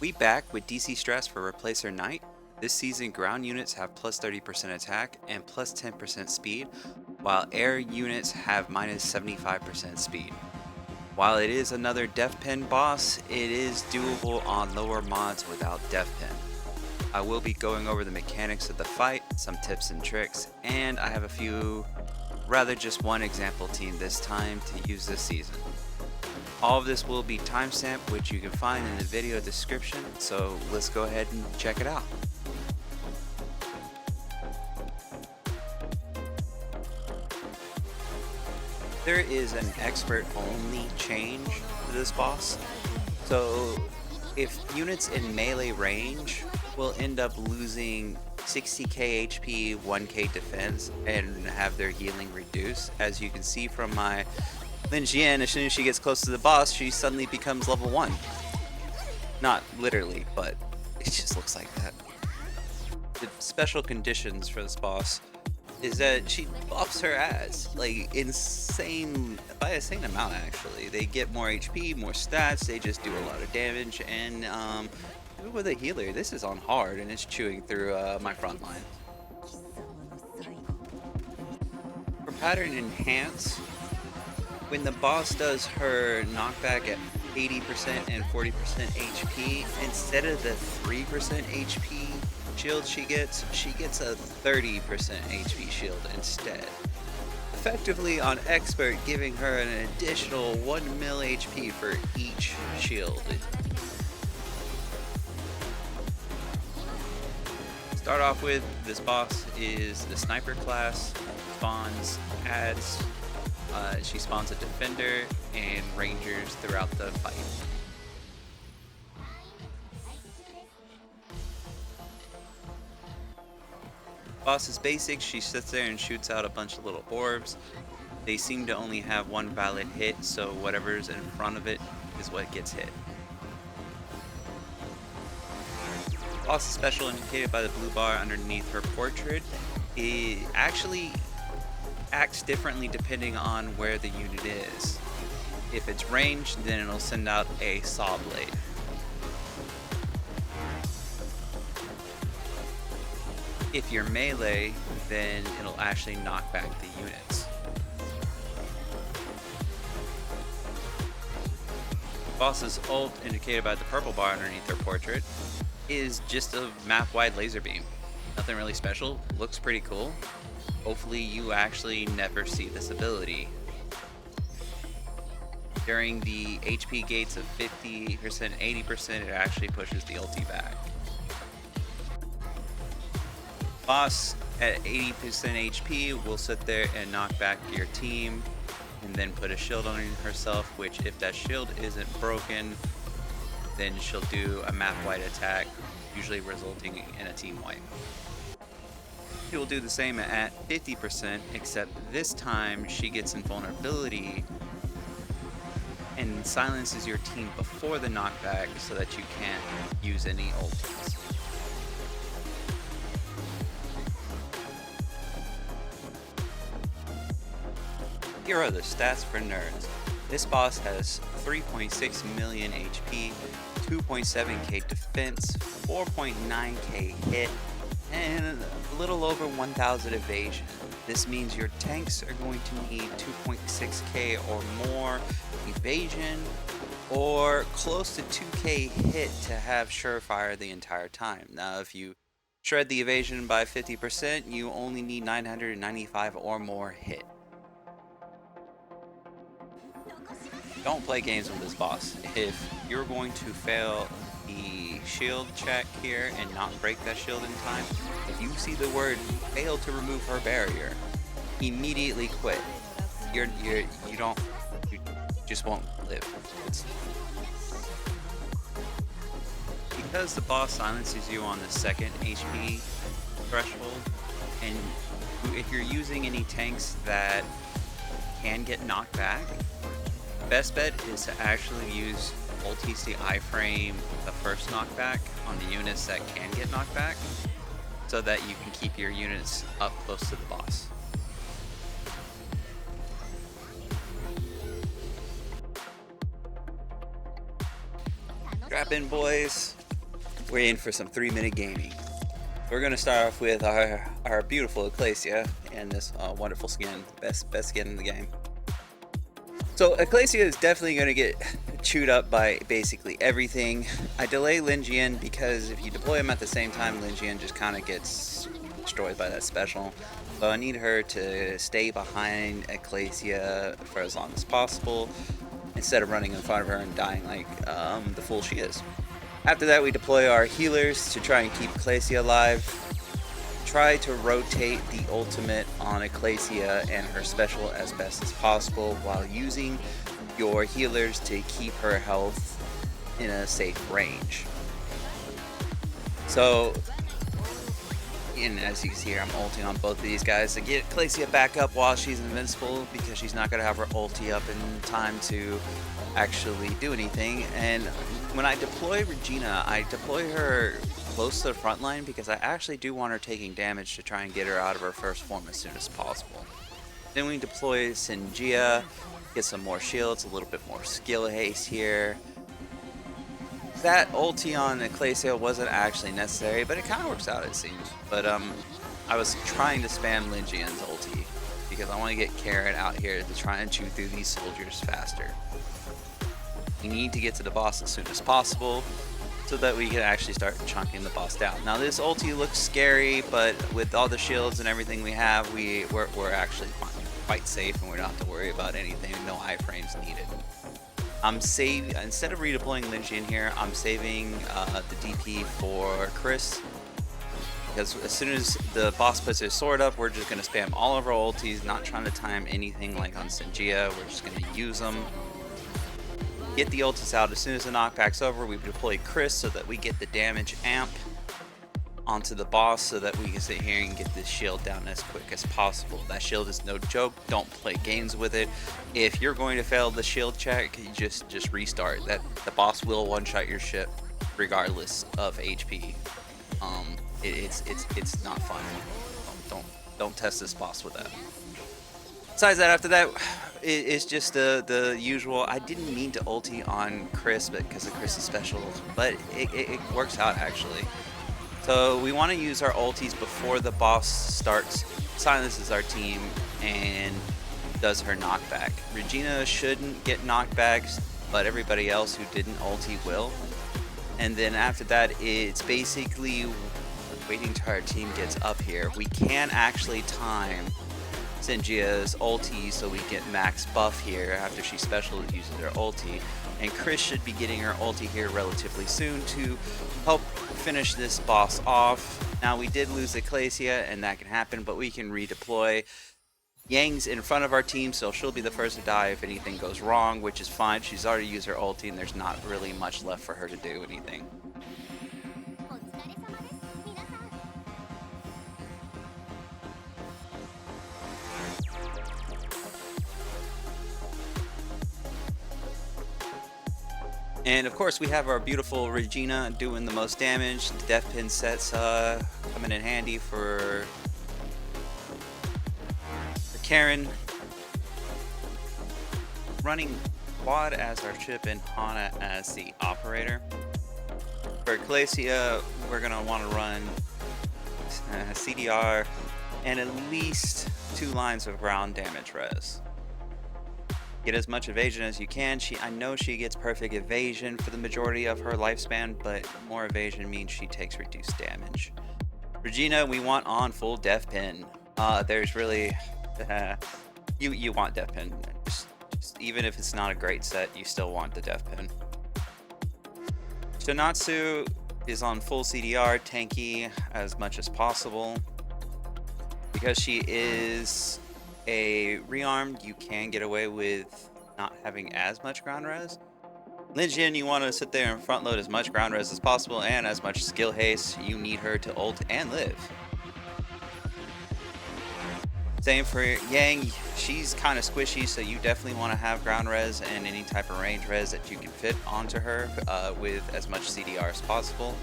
We back with DC strats for Replacer Knight. This season, ground units have plus 30% attack and plus 10% speed, while air units have minus 75% speed. While it is another Death Pen boss, it is doable on lower mods without Death Pen. I will be going over the mechanics of the fight, some tips and tricks, and I have a few, rather just one example team this time to use this season. All of this will be timestamped, which you can find in the video description, so let's go ahead and check it out. There is an expert only change to this boss. So if units in melee range will end up losing 60k HP, 1k defense, and have their healing reduced. As you can see from my Lin Jian, as soon as she gets close to the boss, she suddenly becomes level 1. Not literally, but it just looks like that. The special conditions for this boss is that she buffs her ass, like insane, by a insane amount actually. They get more HP, more stats, they just do a lot of damage, and even with a healer, this is on hard and it's chewing through my front line. For pattern enhance, when the boss does her knockback at 80% and 40% HP, instead of the 3% HP shield she gets a 30% HP shield instead. Effectively on expert, giving her an additional 1 mil HP for each shield. Start off with, this boss is the sniper class, spawns adds. She spawns a defender and rangers throughout the fight. Boss is basic. She sits there and shoots out a bunch of little orbs. They seem to only have one valid hit, so whatever's in front of it is what gets hit. Boss is special, indicated by the blue bar underneath her portrait. It actually acts differently depending on where the unit is. If it's ranged, then it'll send out a saw blade. If you're melee, then it'll actually knock back the units. Boss's ult, indicated by the purple bar underneath her portrait, is just a map-wide laser beam. Nothing really special, looks pretty cool. Hopefully you actually never see this ability. During the HP gates of 50%, 80%, it actually pushes the ulti back. Boss at 80% HP will sit there and knock back your team and then put a shield on herself, which if that shield isn't broken, then she'll do a map-wide attack, usually resulting in a team wipe. She will do the same at 50%, except this time she gets invulnerability and silences your team before the knockback so that you can't use any ultis. Here are the stats for nerds. This boss has 3.6 million HP, 2.7k defense, 4.9k hit, and a little over 1000 evasion. This means your tanks are going to need 2.6k or more evasion, or close to 2k hit to have surefire the entire time. Now if you shred the evasion by 50%, you only need 995 or more hit. Don't play games with this boss. If you're going to fail the shield check here and not break that shield in time, if you see the word fail to remove her barrier, immediately quit. You just won't live. Because the boss silences you on the second HP threshold, and if you're using any tanks that can get knocked back, best bet is to actually use ultis to iframe the first knockback on the units that can get knocked back, so that you can keep your units up close to the boss. Strap in, boys. we're in for some 3-minute gaming. We're gonna start off with our beautiful Ecclesia and this wonderful skin, best skin in the game. So Ecclesia is definitely gonna get chewed up by basically everything. I delay Linjian because if you deploy him at the same time, Linjian just kind of gets destroyed by that special. So I need her to stay behind Ecclesia for as long as possible, instead of running in front of her and dying like the fool she is. After that, we deploy our healers to try and keep Ecclesia alive. Try to rotate the ultimate on Ecclesia and her special as best as possible while using your healers to keep her health in a safe range. So, and as you can see here, I'm ulting on both of these guys to get Ecclesia back up while she's invincible, because she's not going to have her ulti up in time to actually do anything. And when I deploy Regina, I deploy her close to the front line because I actually do want her taking damage to try and get her out of her first form as soon as possible. Then we deploy Singia, get some more shields, a little bit more skill haste here. That ulti on Ecclesia wasn't actually necessary, but it kind of works out, it seems. But I was trying to spam Linjian's ulti because I want to get Karen out here to try and chew through these soldiers faster. We need to get to the boss as soon as possible so that we can actually start chunking the boss down. Now this ulti looks scary, but with all the shields and everything we have, we're actually quite safe, and we don't have to worry about anything. No iframes needed. Instead of redeploying Linjian here, I'm saving the DP for Chris, because as soon as the boss puts his sword up, we're just going to spam all of our ultis, not trying to time anything like on Singia. We're just going to use them. Get the ultis out. As soon as the knockback's over, we deploy Chris so that we get the damage amp onto the boss so that we can sit here and get this shield down as quick as possible. That shield is no joke. Don't play games with it. If you're going to fail the shield check, you just restart. The boss will one-shot your ship regardless of HP. It's not fun. Don't test this boss with that. Besides that, after that, it's just the usual. I didn't mean to ulti on Chris because of Chris's special, but it works out actually. So we want to use our ultis before the boss starts, silences our team, and does her knockback. Regina shouldn't get knockbacks, but everybody else who didn't ulti will. And then after that, it's basically waiting till our team gets up here. We can actually time Singia's ulti so we get max buff here after she special uses her ulti, and Chris should be getting her ulti here relatively soon to help finish this boss off. Now we did lose Ecclesia, and that can happen, but we can redeploy. Yang's in front of our team, so she'll be the first to die if anything goes wrong, which is fine. She's already used her ulti, and there's not really much left for her to do anything. And of course we have our beautiful Regina doing the most damage. The death pin sets coming in handy for Karen. Running Quad as our ship and Hana as the operator. For Ecclesia, we're going to want to run CDR and at least 2 lines of ground damage res. Get as much evasion as you can. I know she gets perfect evasion for the majority of her lifespan, but more evasion means she takes reduced damage. Regina, we want on full death pin. There's really you want death pin. Just even if it's not a great set, you still want the death pin. Shinatsu is on full CDR, tanky as much as possible. Because she is a rearmed, you can get away with not having as much ground res. Linjian, you want to sit there and front load as much ground res as possible and as much skill haste. You need her to ult and live. Same for Yang. She's kind of squishy, so you definitely want to have ground res and any type of range res that you can fit onto her with as much CDR as possible.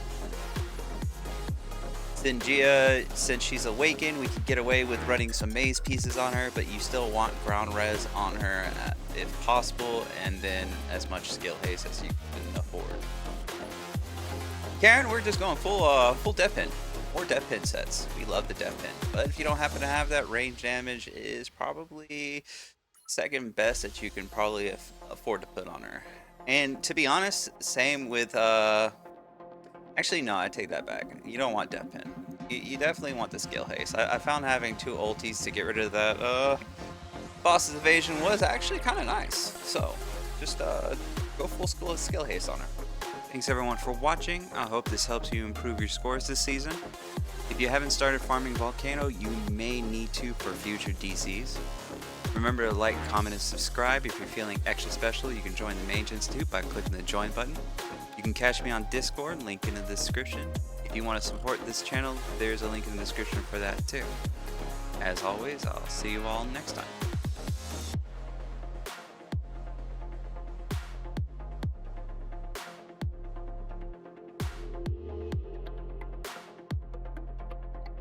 Singia, since she's awakened, we can get away with running some maze pieces on her, but you still want ground res on her if possible, and then as much skill haste as you can afford. Karen, we're just going full death pin. More death pin sets. We love the death pin. But if you don't happen to have that, range damage is probably second best that you can probably afford to put on her. And to be honest, same with actually no, I take that back. You don't want death pin. You definitely want the skill haste. I found having 2 ultis to get rid of that boss's evasion was actually kind of nice. So just go full skill haste on her. Thanks everyone for watching. I hope this helps you improve your scores this season. If you haven't started farming Volcano, you may need to for future DCs. Remember to like, comment, and subscribe. If you're feeling extra special, you can join the Mage Institute by clicking the join button. You can catch me on Discord, link in the description. If you want to support this channel, there's a link in the description for that too. As always, I'll see you all next time.